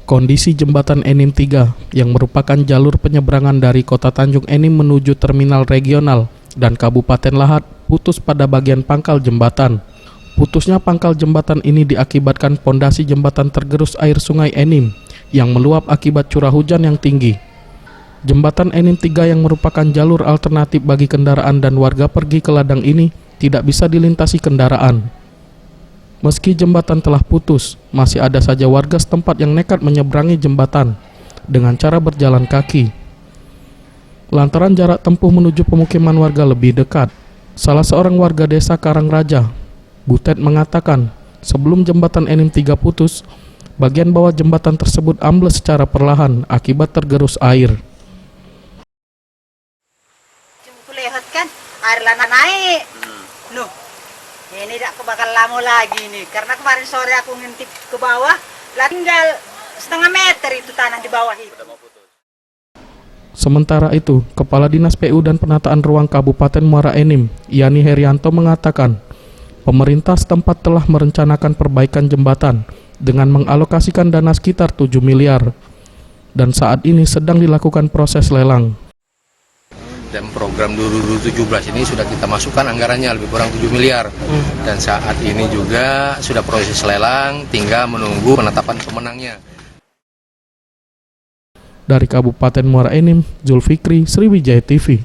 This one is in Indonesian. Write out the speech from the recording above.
Kondisi jembatan Enim 3 yang merupakan jalur penyeberangan dari kota Tanjung Enim menuju terminal regional dan Kabupaten Lahat putus pada bagian pangkal jembatan. Putusnya pangkal jembatan ini diakibatkan pondasi jembatan tergerus air sungai Enim yang meluap akibat curah hujan yang tinggi. Jembatan Enim 3 yang merupakan jalur alternatif bagi kendaraan dan warga pergi ke ladang ini tidak bisa dilintasi kendaraan. Meski jembatan telah putus, masih ada saja warga setempat yang nekat menyeberangi jembatan dengan cara berjalan kaki. Lantaran jarak tempuh menuju pemukiman warga lebih dekat, salah seorang warga desa Karangraja, Butet, mengatakan sebelum jembatan Enim 3 putus, bagian bawah jembatan tersebut ambles secara perlahan akibat tergerus air. Lihat kan, air lana naik. Nuh, ini tidak bakal lama lagi nih. Karena kemarin sore aku ngintip ke bawah, lah tinggal setengah meter itu tanah di bawah itu. Sementara itu, Kepala Dinas PU dan Penataan Ruang Kabupaten Muara Enim, Yani Herianto, mengatakan pemerintah setempat telah merencanakan perbaikan jembatan dengan mengalokasikan dana sekitar 7 miliar dan saat ini sedang dilakukan proses lelang. Dan program 2017 ini sudah kita masukkan anggarannya lebih kurang 7 miliar. Dan saat ini juga sudah proses lelang, tinggal menunggu penetapan pemenangnya. Dari Kabupaten Muara Enim, Zulfikri, Sriwijaya TV.